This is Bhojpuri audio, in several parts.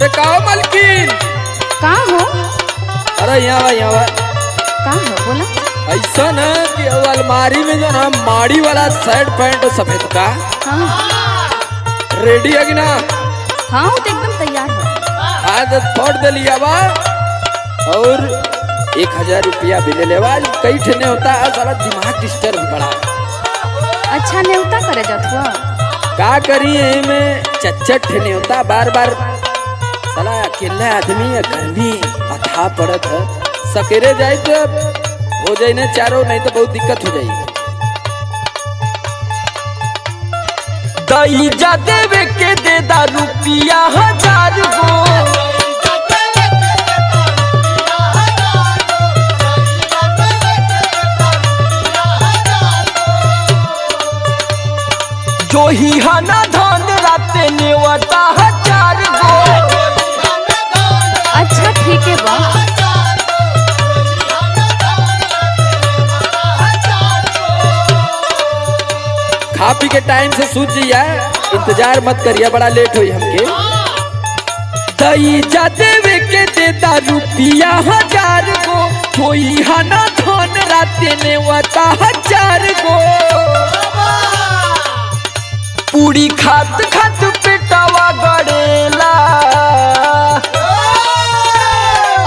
अरे का मालकिन का हो? अरे यहाँ का हो बोला? ऐसा न कि अलमारी में जो ना माड़ी वाला शर्ट पैंट सफेद का हाँ रेडी है कि ना? हाँ वो तो एकदम तैयार है। आज फोड़ दे लिया बा और 1000 रुपया भी ले लेवा। कई ठने होता है सारा दिमाग डिस्टर्ब बड़ा। अच्छा न्योता करे जात हुआ का करी में चच्चट ठने होता बार बार साला अकेला आदमी है गर्मी अथा पड़त है। सकेरे जाए तो हो जाए ना चारों, नहीं तो बहुत दिक्कत हो जाए। दैजा देवे के दे दा रुपिया 1000 गो। जो ही हना धान राते नेवता 1000 गो। अच्छा ठीक है बा। खा पी के टाइम से सूझ जाइए, इंतजार मत करिए, बड़ा लेट हुई हमके। दैजा देवे के दे दा रुपिया 1000 गो। कोई हना धान राते नेवता 1000 गो। पूरी खात खात पेटावा गड़ेला।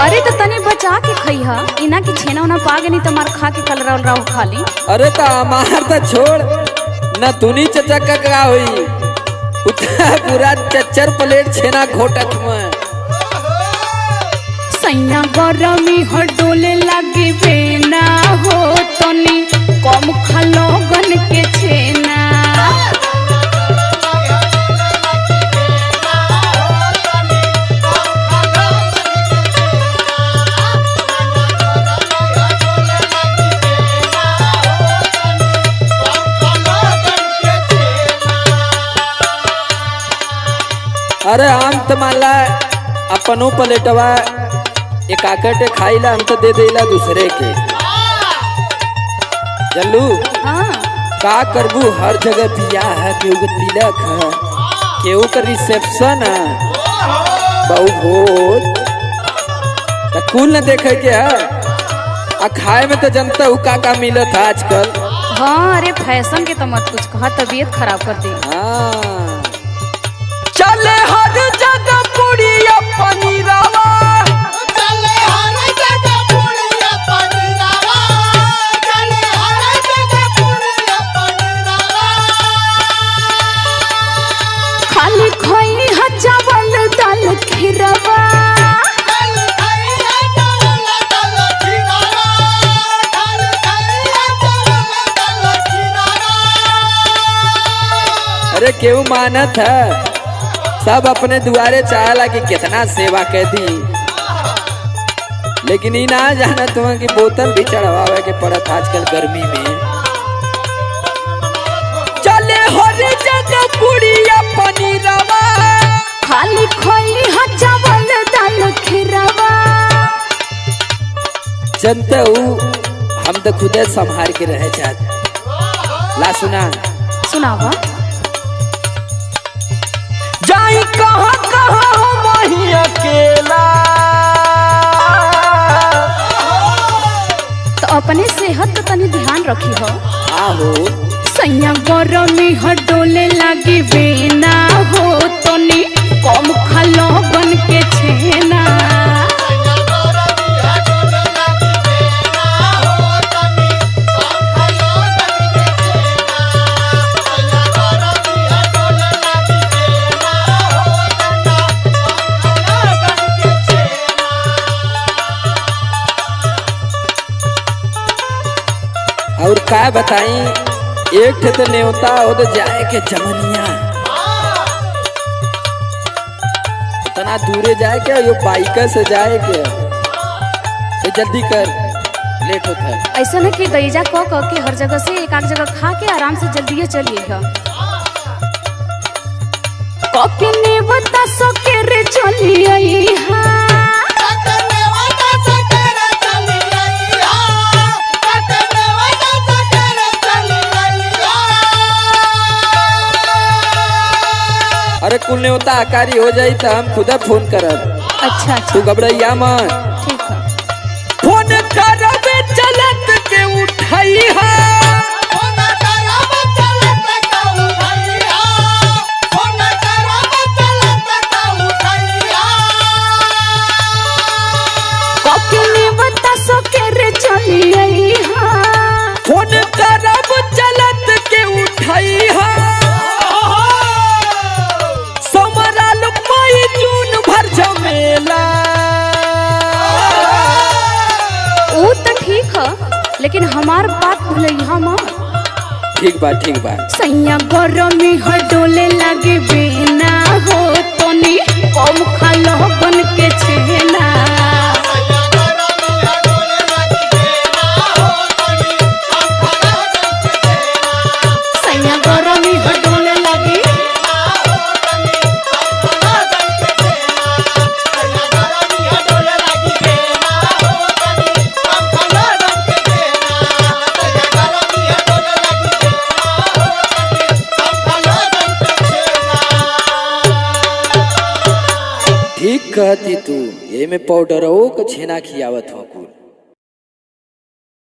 अरे तो तने बचा के खई हा, इना की छेना उना पागे नहीं तो मार खा के कल रहा खाली। अरे तो हमार तो छोड़ न तुनी चचा का हुई उतना पूरा 4 प्लेट छेना घोटत में। सैया गरमी हडोले लगी बेना हो तनी कम खालो गन के छेना। अरे हम तो माला अपनों प्लेटवा एक आकटे खाईला, हम तो दे देला दूसरे के। जल्लू हाँ का करबू, हर जगह बियाह है, केहू के तिलक है, केहू का रिसेप्शन है, बहु भोज तो कुल न देखे के है। आ खाए में तो जनता हूँ का मिलत है आजकल। हाँ अरे फैशन के तो मत कुछ कहा, तबीयत खराब कर दी। हाँ चले हर जगह पुड़िया पनीरावा। खाली खोई हा चावल दाल खीरवा। अरे केहू मानत है, सब अपने दुआरे चाहला कि कितना सेवा कर दी, लेकिन ई ना जानत हुआ कि बोतल भी चढ़वावे के पड़त आजकल गर्मी में। चले हर जगह पुड़िया पनीरावा। खाली खोई हा चावल दाल खीरवा। जनते हूँ हम तो खुदे संभाल के रहे चाहते। ला सुना सुनावा जाई कहाँ कहाँ हो वहीं अकेला। तो अपने सेहत का तनी ध्यान रखी हो। आहो सैया गरमी हडोले लगी बेना हो तनी कम खालो बन के छेना। और का बताई, एक ठे तो न्योता हो तो जाए के जमनिया, इतना दूरे जाए के, यो बाइक से जाए के, तो जल्दी कर, लेट होता है। ऐसा न कि दैजा कह के हर जगह से एक आध जगह खा के आराम से जल्दी चलिए कके बता सके रे चलिए। हाँ अरे कुल न्योता आकारी हो जाई तो हम खुदा फोन करब। अच्छा तू अच्छा घबराइया मत। ठीक है। फोन करबे चलत के उठाई है कॉकनी बता सो के रे चली आई हां। फोन करब चलत के उठाई है समरा लोग मई जून भर झमेला। वो तो ठीक है लेकिन हमार बात भूलैया मत। ठीक बा ठीक बा। सैया गरमी ह डोले लागे बेना हो तनी कम खालो बन के छेना। सैया गरमी ह डोले लागे ठीक कहती तू, ये में पाउडर हो के छेना खियावत हो।